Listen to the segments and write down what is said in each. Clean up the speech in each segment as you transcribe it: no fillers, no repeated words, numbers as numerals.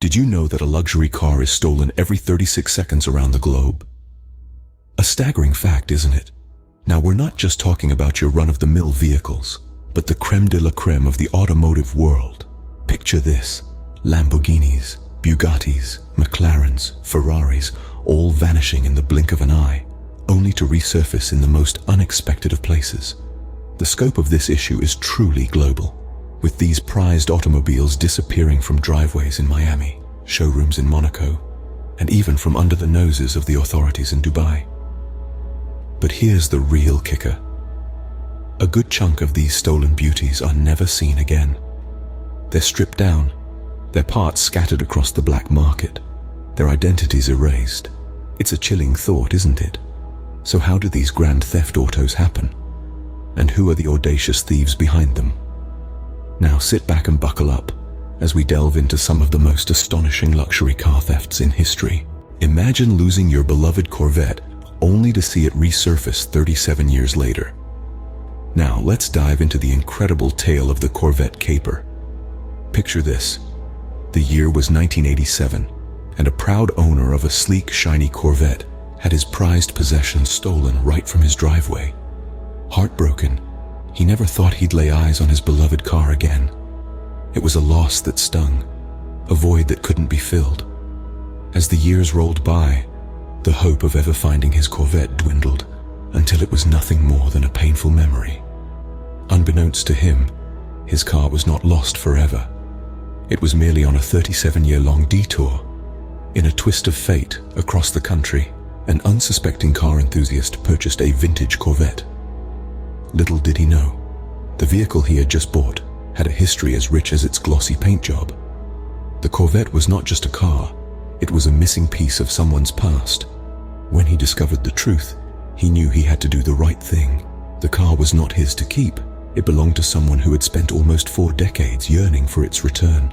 Did you know that a luxury car is stolen every 36 seconds around the globe? A staggering fact, isn't it? Now, we're not just talking about your run-of-the-mill vehicles, but the creme de la creme of the automotive world. Picture this: Lamborghinis, Bugattis, McLarens, Ferraris, all vanishing in the blink of an eye, only to resurface in the most unexpected of places. The scope of this issue is truly global, with these prized automobiles disappearing from driveways in Miami, showrooms in Monaco, and even from under the noses of the authorities in Dubai. But here's the real kicker. A good chunk of these stolen beauties are never seen again. They're stripped down, their parts scattered across the black market, their identities erased. It's a chilling thought, isn't it? So how do these grand theft autos happen? And who are the audacious thieves behind them? Now sit back and buckle up as we delve into some of the most astonishing luxury car thefts in history. Imagine losing your beloved Corvette only to see it resurface 37 years later. Now let's dive into the incredible tale of the Corvette caper. Picture this. The year was 1987, and a proud owner of a sleek, shiny Corvette had his prized possessions stolen right from his driveway. Heartbroken, he never thought he'd lay eyes on his beloved car again. It was a loss that stung, a void that couldn't be filled. As the years rolled by, the hope of ever finding his Corvette dwindled until it was nothing more than a painful memory. Unbeknownst to him, his car was not lost forever. It was merely on a 37-year-long detour. In a twist of fate across the country, an unsuspecting car enthusiast purchased a vintage Corvette. Little did he know, the vehicle he had just bought had a history as rich as its glossy paint job. The Corvette was not just a car, it was a missing piece of someone's past. When he discovered the truth, he knew he had to do the right thing. The car was not his to keep. It belonged to someone who had spent almost 4 decades yearning for its return.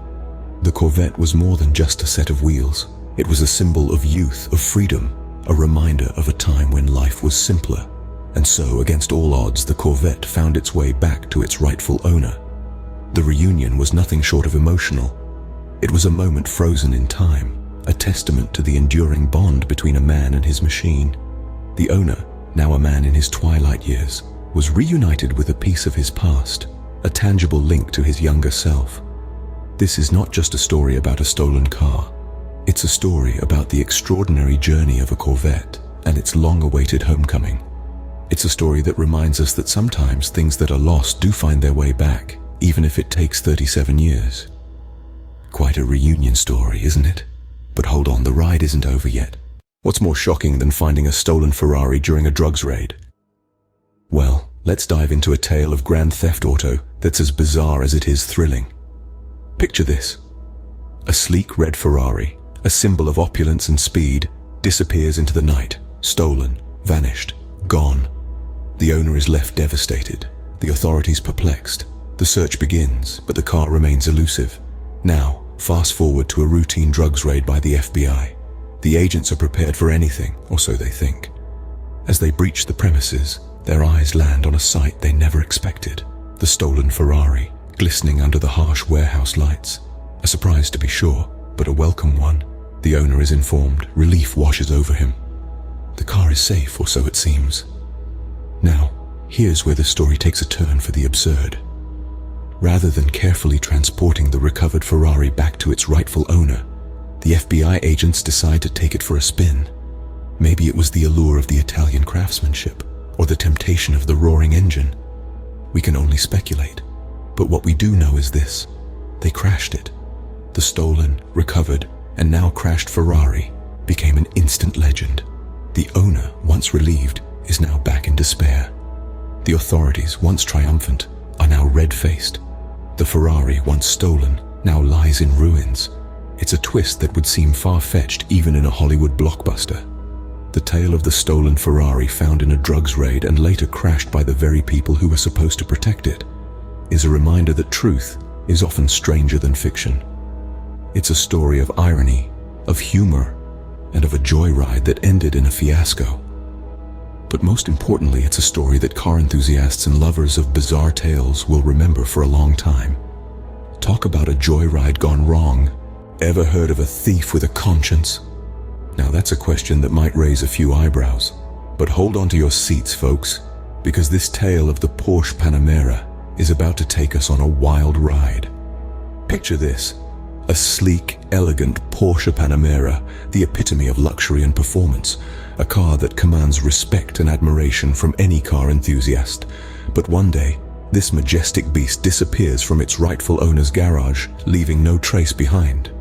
The Corvette was more than just a set of wheels. It was a symbol of youth, of freedom, a reminder of a time when life was simpler. And so, against all odds, the Corvette found its way back to its rightful owner. The reunion was nothing short of emotional. It was a moment frozen in time, a testament to the enduring bond between a man and his machine. The owner, now a man in his twilight years, was reunited with a piece of his past, a tangible link to his younger self. This is not just a story about a stolen car. It's a story about the extraordinary journey of a Corvette and its long-awaited homecoming. It's a story that reminds us that sometimes things that are lost do find their way back, even if it takes 37 years. Quite a reunion story, isn't it? But hold on, the ride isn't over yet. What's more shocking than finding a stolen Ferrari during a drugs raid? Well, let's dive into a tale of grand theft auto that's as bizarre as it is thrilling. Picture this. A sleek red Ferrari, a symbol of opulence and speed, disappears into the night, stolen, vanished, gone. The owner is left devastated, the authorities perplexed. The search begins, but the car remains elusive. Now, fast forward to a routine drugs raid by the FBI. The agents are prepared for anything, or so they think. As they breach the premises, their eyes land on a sight they never expected. The stolen Ferrari, glistening under the harsh warehouse lights. A surprise to be sure, but a welcome one. The owner is informed, relief washes over him. The car is safe, or so it seems. Now, here's where the story takes a turn for the absurd. Rather than carefully transporting the recovered Ferrari back to its rightful owner, the FBI agents decide to take it for a spin. Maybe it was the allure of the Italian craftsmanship, or the temptation of the roaring engine. We can only speculate, but what we do know is this: they crashed it. The stolen, recovered, and now crashed Ferrari became an instant legend. The owner, once relieved, is now back in despair. The authorities, once triumphant, are now red-faced. The Ferrari, once stolen, now lies in ruins. It's a twist that would seem far-fetched even in a Hollywood blockbuster. The tale of the stolen Ferrari found in a drugs raid and later crashed by the very people who were supposed to protect it is a reminder that truth is often stranger than fiction. It's a story of irony, of humor, and of a joyride that ended in a fiasco. But most importantly, it's a story that car enthusiasts and lovers of bizarre tales will remember for a long time. Talk about a joyride gone wrong. Ever heard of a thief with a conscience? Now that's a question that might raise a few eyebrows. But hold on to your seats, folks, because this tale of the Porsche Panamera is about to take us on a wild ride. Picture this: a sleek, elegant Porsche Panamera, the epitome of luxury and performance, a car that commands respect and admiration from any car enthusiast. But one day, this majestic beast disappears from its rightful owner's garage, leaving no trace behind.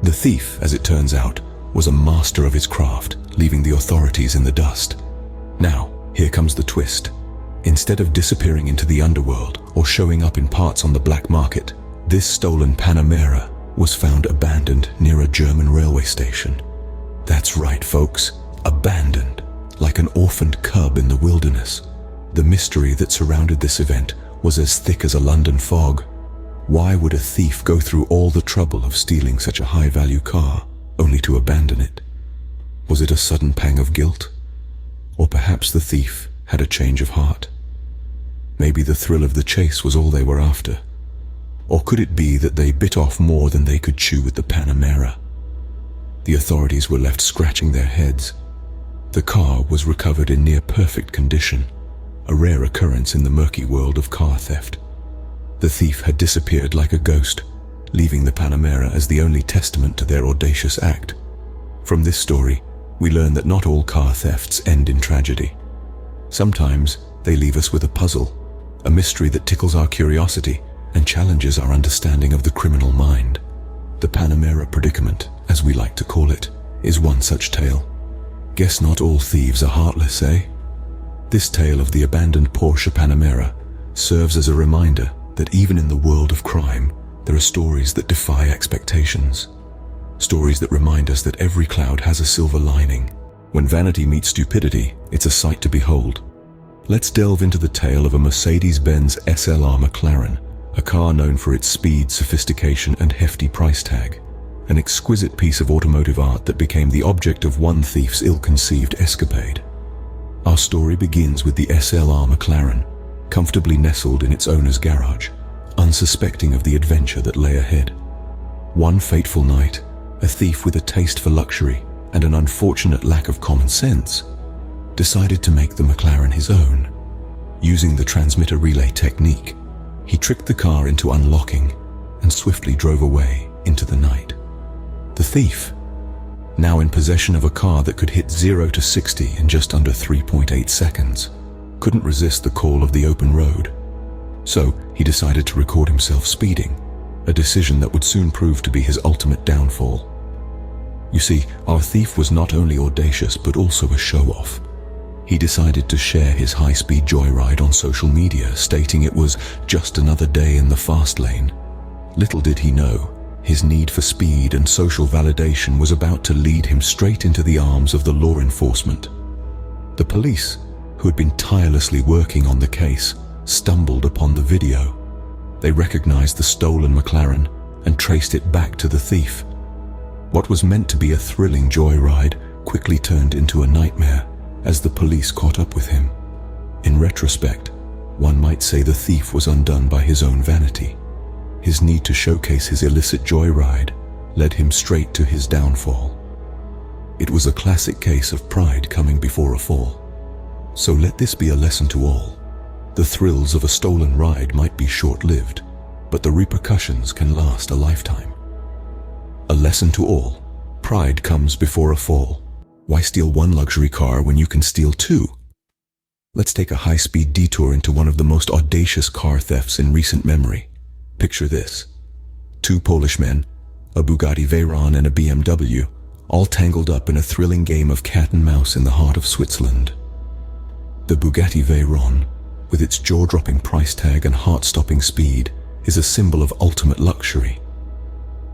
The thief, as it turns out, was a master of his craft, leaving the authorities in the dust. Now, here comes the twist. Instead of disappearing into the underworld or showing up in parts on the black market, this stolen Panamera was found abandoned near a German railway station. That's right, folks, abandoned, like an orphaned cub in the wilderness. The mystery that surrounded this event was as thick as a London fog. Why would a thief go through all the trouble of stealing such a high-value car, only to abandon it? Was it a sudden pang of guilt? Or perhaps the thief had a change of heart? Maybe the thrill of the chase was all they were after. Or could it be that they bit off more than they could chew with the Panamera? The authorities were left scratching their heads. The car was recovered in near-perfect condition, a rare occurrence in the murky world of car theft. The thief had disappeared like a ghost, leaving the Panamera as the only testament to their audacious act. From this story, we learn that not all car thefts end in tragedy. Sometimes they leave us with a puzzle, a mystery that tickles our curiosity and challenges our understanding of the criminal mind. The Panamera predicament, as we like to call it, is one such tale. Guess not all thieves are heartless, eh? This tale of the abandoned Porsche Panamera serves as a reminder that even in the world of crime, there are stories that defy expectations. Stories that remind us that every cloud has a silver lining. When vanity meets stupidity, it's a sight to behold. Let's delve into the tale of a Mercedes-Benz SLR McLaren, a car known for its speed, sophistication, and hefty price tag. An exquisite piece of automotive art that became the object of one thief's ill-conceived escapade. Our story begins with the SLR McLaren, comfortably nestled in its owner's garage, unsuspecting of the adventure that lay ahead. One fateful night, a thief with a taste for luxury and an unfortunate lack of common sense decided to make the McLaren his own. Using the transmitter relay technique, he tricked the car into unlocking and swiftly drove away into the night. The thief, now in possession of a car that could hit 0 to 60 in just under 3.8 seconds, couldn't resist the call of the open road. So he decided to record himself speeding, a decision that would soon prove to be his ultimate downfall. You see, our thief was not only audacious but also a show-off. He decided to share his high-speed joyride on social media, stating it was just another day in the fast lane. Little did he know, his need for speed and social validation was about to lead him straight into the arms of the law enforcement. The police, who had been tirelessly working on the case, stumbled upon the video. They recognized the stolen McLaren and traced it back to the thief. What was meant to be a thrilling joyride quickly turned into a nightmare as the police caught up with him. In retrospect, one might say the thief was undone by his own vanity. His need to showcase his illicit joyride led him straight to his downfall. It was a classic case of pride coming before a fall. So let this be a lesson to all. The thrills of a stolen ride might be short-lived, but the repercussions can last a lifetime. A lesson to all. Pride comes before a fall. Why steal one luxury car when you can steal two? Let's take a high-speed detour into one of the most audacious car thefts in recent memory. Picture this. Two Polish men, a Bugatti Veyron and a BMW, all tangled up in a thrilling game of cat and mouse in the heart of Switzerland. The Bugatti Veyron, with its jaw-dropping price tag and heart-stopping speed, is a symbol of ultimate luxury.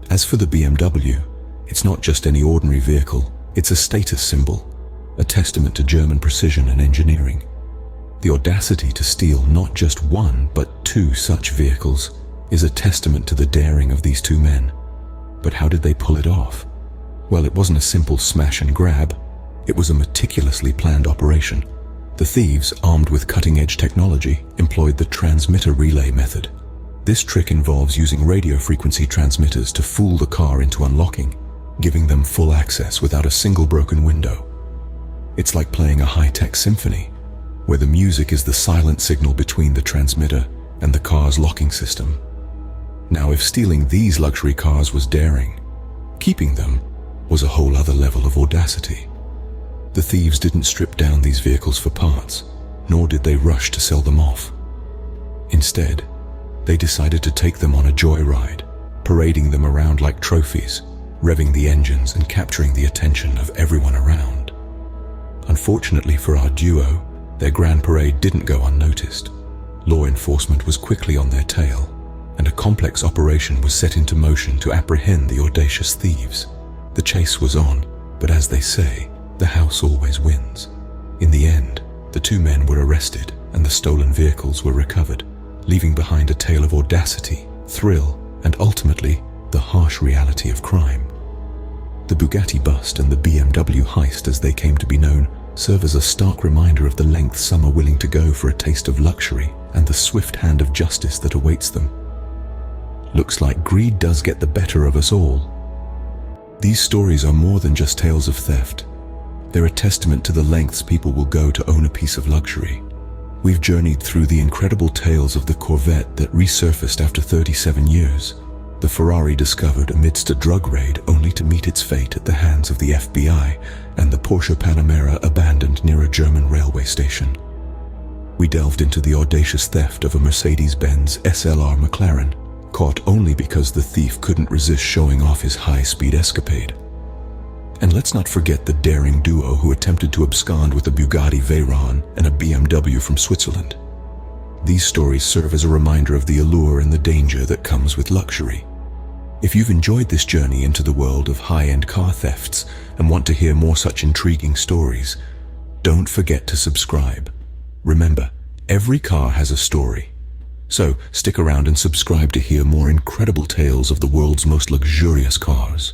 As for the BMW, it's not just any ordinary vehicle, it's a status symbol, a testament to German precision and engineering. The audacity to steal not just one, but two such vehicles is a testament to the daring of these two men. But how did they pull it off? Well, it wasn't a simple smash and grab. It was a meticulously planned operation. The thieves, armed with cutting-edge technology, employed the transmitter relay method. This trick involves using radio frequency transmitters to fool the car into unlocking, giving them full access without a single broken window. It's like playing a high-tech symphony, where the music is the silent signal between the transmitter and the car's locking system. Now, if stealing these luxury cars was daring, keeping them was a whole other level of audacity. The thieves didn't strip down these vehicles for parts, nor did they rush to sell them off. Instead, they decided to take them on a joyride, parading them around like trophies, revving the engines and capturing the attention of everyone around. Unfortunately for our duo, their grand parade didn't go unnoticed. Law enforcement was quickly on their tail, and a complex operation was set into motion to apprehend the audacious thieves. The chase was on, but as they say, the house always wins. In the end, the two men were arrested and the stolen vehicles were recovered, leaving behind a tale of audacity, thrill, and ultimately, the harsh reality of crime. The Bugatti bust and the BMW heist, as they came to be known, serve as a stark reminder of the lengths some are willing to go for a taste of luxury and the swift hand of justice that awaits them. Looks like greed does get the better of us all. These stories are more than just tales of theft. They're a testament to the lengths people will go to own a piece of luxury. We've journeyed through the incredible tales of the Corvette that resurfaced after 37 years, the Ferrari discovered amidst a drug raid only to meet its fate at the hands of the FBI, and the Porsche Panamera abandoned near a German railway station. We delved into the audacious theft of a Mercedes-Benz SLR McLaren, caught only because the thief couldn't resist showing off his high-speed escapade. And let's not forget the daring duo who attempted to abscond with a Bugatti Veyron and a BMW from Switzerland. These stories serve as a reminder of the allure and the danger that comes with luxury. If you've enjoyed this journey into the world of high-end car thefts and want to hear more such intriguing stories, don't forget to subscribe. Remember, every car has a story. So stick around and subscribe to hear more incredible tales of the world's most luxurious cars.